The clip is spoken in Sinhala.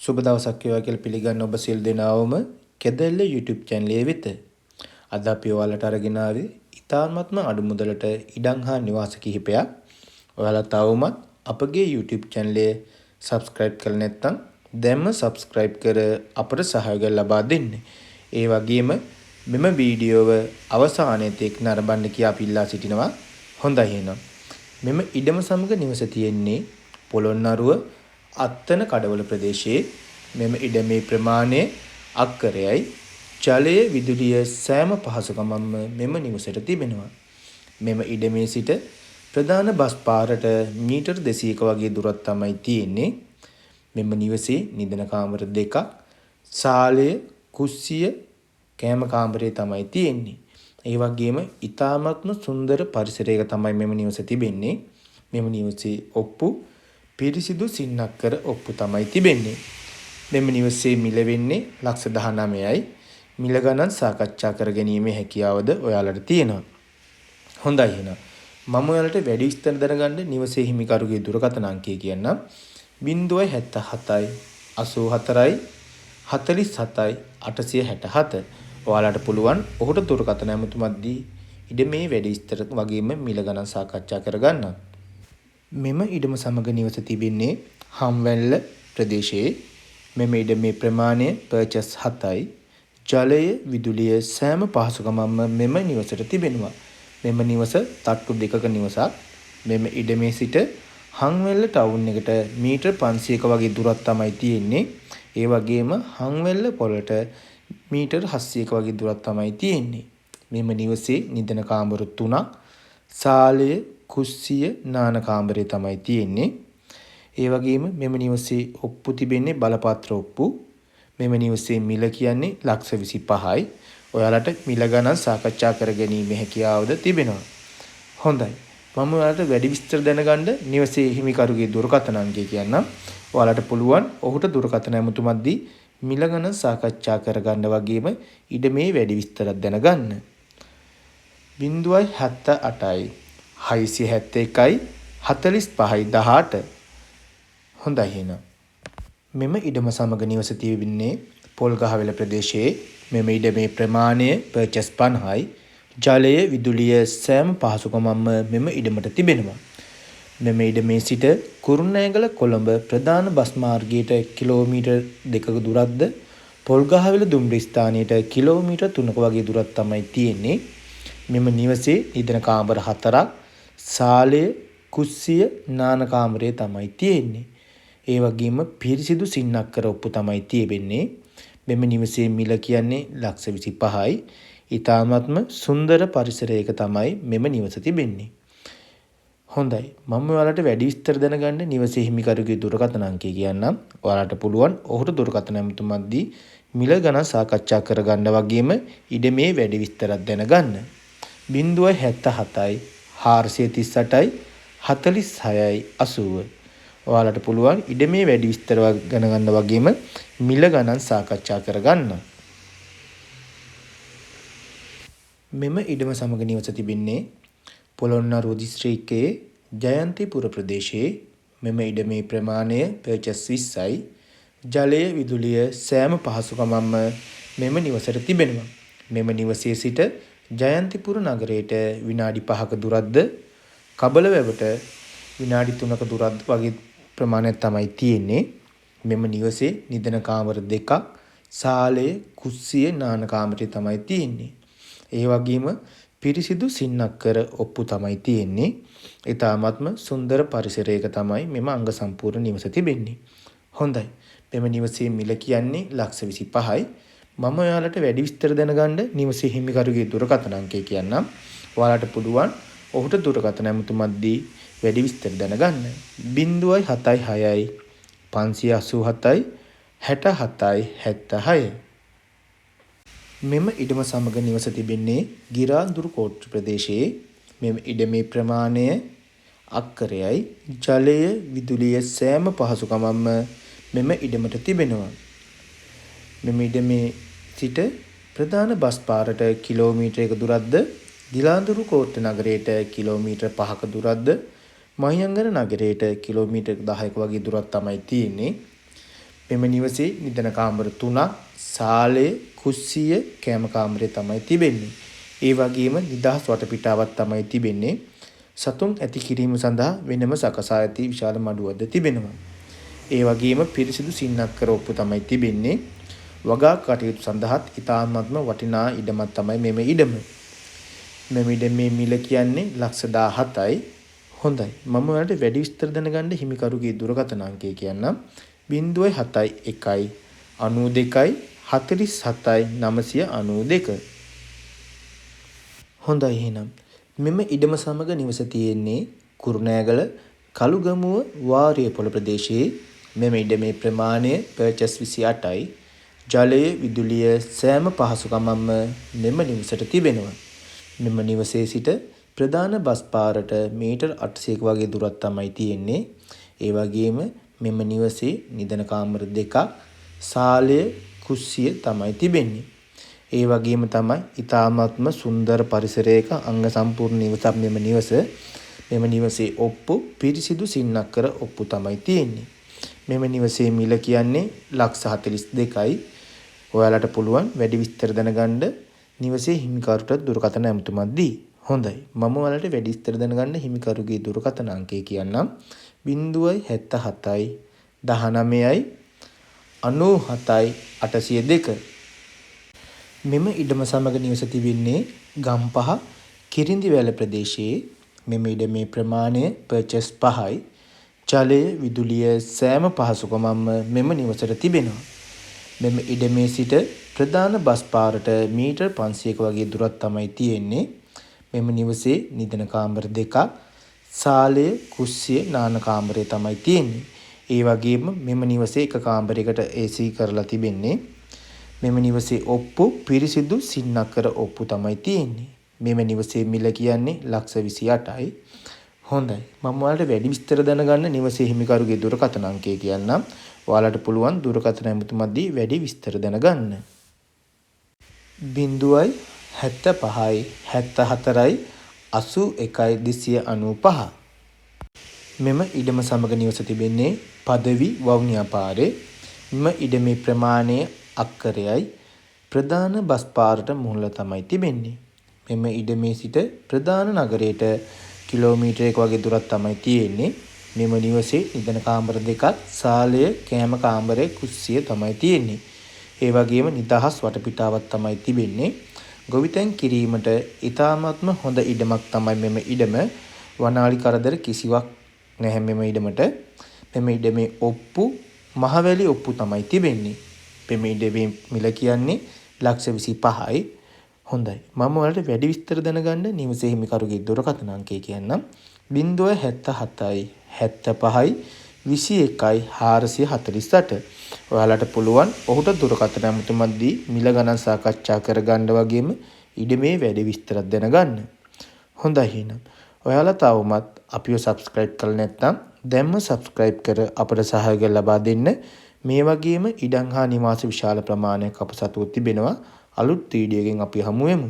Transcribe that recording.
සුබ දවසක් වේවා කියලා පිළිගන්න ඔබ සියලු දෙනාවම කැදැල්ල YouTube channel එක වෙත. අද අපි ඔයාලට අරගෙන ආවේ ඉතාමත්ම අඩු මුදලට ඉඩම් හා නිවාස කිහිපයක්. ඔයාලා තවමත් අපගේ YouTube channel එක subscribe කරලා නැත්නම් දැන්ම subscribe කර අපට සහයෝගය ලබා දෙන්න. ඒ වගේම මෙම වීඩියෝව අවසානයේ තෙක් නරඹන්න කියා අපි ඉල්ලා සිටිනවා. හොඳයි එහෙනම්. මෙම ඉඩම සමග නිවස තියෙන්නේ පොළොන්නරුව අත්තන කඩවල ප්‍රදේශයේ. මෙම ඉඩමේ ප්‍රමාණය අක්කරයයි. ජලය විදුලිය සෑම පහසුකමක්ම මෙම නිවසට තිබෙනවා. මෙම ඉඩමේ සිට ප්‍රධාන බස් පාරට මීටර් 200ක වගේ දුරක් තමයි තියෙන්නේ. මෙම නිවසේ නිදන කාමර දෙකක්, සාලය, කුස්සිය, කෑම කාමරය තමයි තියෙන්නේ. ඒ වගේම ඉතාමත්ම සුන්දර පරිසරයක තමයි මෙම නිවස තිබෙන්නේ. මෙම නිවසේ ඔප්පු පිරිසිදු සින්නක්කර ඔප්පු තමයි තිබෙන්නේ. මෙම නිවසේ මිල වෙන්නේ ලක්ෂ 19යි. මිල ගණන් සාකච්ඡා කර ගැනීමේ හැකියාවද ඔයාලට තියෙනවා. හොඳයි එහෙනම්. මම ඔයාලට වැඩි විස්තර දැනගන්න නිවසේ හිමිකරුගේ දුරකථන අංකය කියන්නම්. 077යි 84යි 47යි 867. ඔයාලට පුළුවන් ඔහුට දුරකථන ඇමතුමක් දී ඉඩමේ වැඩි විස්තර වගේම මිල ගණන් සාකච්ඡා කරගන්න. මෙම ඉඩම සමග නිවස තිබෙන්නේ හම්වැල්ල ප්‍රදේශයේ. මෙම ඉඩමේ ප්‍රමාණය පර්චස් 7යි. ජලය විදුලිය සෑම පහසුකමක්ම මෙම නිවසට තිබෙනවා. මෙම නිවස තට්ටු දෙකක නිවසක්. මෙම ඉඩමේ සිට හම්වැල්ල ටවුන් එකට මීටර් 500ක වගේ දුරක් තමයි තියෙන්නේ. ඒ වගේම හම්වැල්ල පොළට මීටර් 700ක වගේ දුරක් තමයි තියෙන්නේ. මෙම නිවසේ නිදන කාමර 3ක්, සාලය, කුස්සිය, නාන කාමරය තමයි තියෙන්නේ. ඒ වගේම මෙම නිවසේ ඔප්පු තිබෙන්නේ බලපත්‍ර ඔප්පු. මෙම නිවසේ මිල කියන්නේ ලක්ෂ 25යි. ඔයාලට මිල ගණන් සාකච්ඡා කර ගැනීමේ හැකියාවද තිබෙනවා. හොඳයි. මම ඔයාලට වැඩි විස්තර දැනගන්න නිවසේ හිමිකරුගේ දුරකථන අංකය කියන්නම්. ඔයාලට පුළුවන් ඔහුට දුරකථන ඇමතුමක් දී මිල ගණන් සාකච්ඡා කරගන්න වගේම ඉඩමේ වැඩි විස්තරයක් දැනගන්න. 078යි 671යි 45යි 18. හොඳයි එහෙනම්. මෙම ඉඩම සමග නිවස තිබෙන්නේ පොල්ගහවෙල ප්‍රදේශයේ. මෙම ඉඩමේ ප්‍රමාණය පර්චස් 50යි. ජලය විදුලිය සෑම පහසුකමක්ම මෙම ඉඩමට තිබෙනවා. මෙම ඉඩමේ සිට කුරුණෑගල කොළඹ ප්‍රධාන බස් මාර්ගයට කිලෝමීටර් 2ක දුරක්ද, පොල්ගහවෙල දුම්රිය ස්ථානයට කිලෝමීටර් 3ක වගේ දුරක් තමයි තියෙන්නේ. මෙම නිවසේ නිදන කාමර 4ක්, සාලය, කුස්සිය, නාන කාමරය තමයි තියෙන්නේ. ඒ වගේම පිරිසිදු සින්නක්කර ඔප්පු තමයි තියෙන්නේ. මෙම නිවසේ මිල කියන්නේ ලක්ෂ 25යි. ඊ타ත්ම සුන්දර පරිසරයක තමයි මෙම නිවස තිබෙන්නේ. හොඳයි. මම ඔයාලට වැඩි විස්තර දැනගන්න නිවසේ හිමිකරුගේ දුරකථන අංකය කියන්නම්. ඔයාලට පුළුවන් ඔහුට දුරකථන ඇමතුමක් දී මිල ගණන් සාකච්ඡා කරගන්න වගේම ඉඩමේ වැඩි විස්තරයක් දැනගන්න. 077යි 438යි 46යි 80. ඔයාලට පුළුවන් ඉඩමේ වැඩි විස්තර දැනගන්න වගේම මිල ගණන් සාකච්ඡා කරගන්න. මෙම ඉඩම සමග නිවස තිබෙන්නේ පොළොන්නරුව දිස්ත්‍රික්කයේ ජයන්තිපුර ප්‍රදේශයේ. මෙම ඉඩමේ ප්‍රමාණය පර්චස් 20යි. ජලය විදුලිය සෑම පහසුකමක්ම මෙම නිවසට තිබෙනවා. මෙම නිවසේ සිට ජයන්තිපුර නගරයට විනාඩි 5ක දුරක්ද, කබලවැවට විනාඩි 3ක දුරක් වගේ ප්‍රමාණයක් තමයි තියෙන්නේ. මෙම නිවසේ නිදන කාමර දෙකක්, සාලය, කුස්සිය, නාන කාමරය තමයි තියෙන්නේ. ඒ වගේම පිරිසිදු සින්නක්කර ඔප්පු තමයි තියෙන්නේ. ඊ타ත්ම සුන්දර පරිසරයක තමයි මෙම අංග සම්පූර්ණ නිවස තිබෙන්නේ. හොඳයි. මෙම නිවසේ මිල කියන්නේ ලක්ෂ 25යි. මම ඔයාලට වැඩි විස්තර දැනගන්න නිවසේ හිමිකරුගේ දුරකථන අංකය කියන්නම්. ඔයාලට පුළුවන් ඔහුට දුරකථන ඇමතුමක් දී වැඩි විස්තර දැනගන්න. 076යි 587යි 67යි 76. මෙම ඉඩම සමග නිවස තිබෙන්නේ ගිරාදුරු කෝට්ටු ප්‍රදේශයේ. මෙම ඉඩමේ ප්‍රමාණය අක්කරයයි. ජලය විදුලිය සෑම පහසුකමක්ම මෙම ඉඩමට තිබෙනවා. මෙම ඉඩමේ සිට ප්‍රධාන බස් පාරට කිලෝමීටර් 1ක දුරක්ද, ගිරාදුරු කෝට්ටු නගරයට කිලෝමීටර් 5ක දුරක්ද, මහියංගන නගරයට කිලෝමීටර් 10ක වගේ දුරක් තමයි තියෙන්නේ. මෙම නිවසේ නිදන කාමර 3ක්, සාලය, කුස්සිය, කෑම කාමරය තමයි තිබෙන්නේ. ඒ වගේම නිදහස් වටපිටාවක් තමයි තිබෙන්නේ. සතුන් ඇති කිරීම සඳහා වෙනම සකසා ඇති විශාල මඩුවක්ද තිබෙනවා. ඒ වගේම පිරිසිදු සින්නක්කර ඔප්පු තමයි තිබෙන්නේ. වගා කටයුතු සඳහාත් ඉතාමත්ම වටිනා ඉඩමක් තමයි මෙම ඉඩම. මෙම ඉඩමේ මිල කියන්නේ ලක්ෂ 17යි. හොඳයි. මම ඔයාලට වැඩි විස්තර දැනගන්න හිමිකරුගේ දුරකථන අංකය කියන්නම්. 071 92 47යි 992. හොඳයි එහෙනම්. මෙම ඉඩම සමග නිවස තියෙන්නේ කුරුණෑගල කළුගමුව වාරියපොළ ප්‍රදේශයේ. මෙම ඉඩමේ ප්‍රමාණය පර්චස් 28යි. ජලය, විදුලිය සෑම පහසුකමක්ම මෙම නිවසට තිබෙනවා. මෙම නිවසේ සිට ප්‍රධාන බස් පාරට මීටර් 800ක වගේ දුරක් තමයි තියෙන්නේ. ඒ වගේම මෙම නිවසේ නිදන කාමර 2ක්, සාලය, කුස්සිය තමයි තිබෙන්නේ. ඒ වගේම තමයි ඉතාමත්ම සුන්දර පරිසරයක අංග සම්පූර්ණ නිවසක් මෙම නිවස. මෙම නිවසේ ඔප්පු පිරිසිදු සින්නක්කර ඔප්පු තමයි තියෙන්නේ. මෙම නිවසේ මිල කියන්නේ ලක්ෂ 42යි. ඔයාලට පුළුවන් වැඩි විස්තර දැනගන්න නිවසේ හිමිකරුට දුරකථන ඇමතුමක් දී. හොඳයි. මම ඔයාලට වැඩි විස්තර දැනගන්න හිමිකරුගේ දුරකථන අංකය කියන්නම්. 077යි 19යි 97යි 802. මෙම ඉඩම සමග නිවස තිබෙන්නේ ගම්පහ කිරිඳිවැල ප්‍රදේශයේ. මෙම ඉඩමේ ප්‍රමාණය පර්චස් 5යි. ජලය, විදුලිය සෑම පහසුකමක්ම මෙම නිවසට තිබෙනවා. මෙම ඉඩමේ සිට ප්‍රධාන බස් පාරට මීටර් 500ක වගේ දුරක් තමයි තියෙන්නේ. මෙම නිවසේ නිදන කාමර 2ක්, සාලය, කුස්සිය, නාන කාමරය තමයි තියෙන්නේ. ඒ වගේම මෙම නිවසේ එක කාමරයකට AC කරලා තිබෙන්නේ. මෙම නිවසේ ඔප්පු පිරිසිදු සින්නක්කර ඔප්පු තමයි තියෙන්නේ. මෙම නිවසේ මිල කියන්නේ ලක්ෂ 28යි. හොඳයි. මම ඔයාලට වැඩි විස්තර දැනගන්න නිවසේ හිමිකරුගේ දුරකථන අංකය කියන්නම්. ඔයාලට පුළුවන් දුරකථන ඇමතුමක් දී වැඩි විස්තර දැනගන්න. 075යි 74යි 81යි 295. මෙම ඉඩම සමග නිවස තිබෙන්නේ පදවි වවුනියා පාරේ. මෙම ඉඩමේ ප්‍රමාණය අක්කරයයි. ප්‍රධාන බස් පාරට මුහුණ තමයි තිබෙන්නේ. මෙම ඉඩමේ සිට ප්‍රධාන නගරයට කිලෝමීටරයක වගේ දුරක් තමයි තියෙන්නේ. මෙම නිවසේ නිදන කාමර 2ක්, සාලය, කෑම කාමරය, කුස්සිය තමයි තියෙන්නේ. ඒ වගේම නිදහස් වටපිටාවක් තමයි තිබෙන්නේ. ගොවිතැන් කිරීමට ඉතාමත්ම හොඳ ඉඩමක් තමයි මෙම ඉඩම. වනාලි කරදර කිසිවක් නැහැ මෙම ඉඩමට. මෙම ඉඩමේ ඔප්පු මහවැලි ඔප්පු තමයි තිබෙන්නේ. මෙම ඉඩමේ මිල කියන්නේ ලක්ෂ 25යි. හොඳයි. මම ඔයාලට වැඩි විස්තර දැනගන්න නිවසේ හිමිකරුගේ දුරකථන අංකය කියන්නම්. 077යි 75යි 21යි 448. ඔයාලට පුළුවන් ඔහුට දුරකථන ඇමතුමක් දී මිල ගණන් සාකච්ඡා කරගන්න වගේම ඉඩමේ වැඩි විස්තරයක් දැනගන්න. හොඳයි එහෙනම්. ඔයාලා තවමත් අපිව subscribe කරලා නැත්නම් දැන්ම subscribe කර අපට සහයෝගය ලබා දෙන්න. මේ වගේම ඉඩම් හා නිවාස විශාල ප්‍රමාණයක් අප සතුව තිබෙනවා. අලුත් වීඩියෝ එකකින් අපි හමු වෙමු.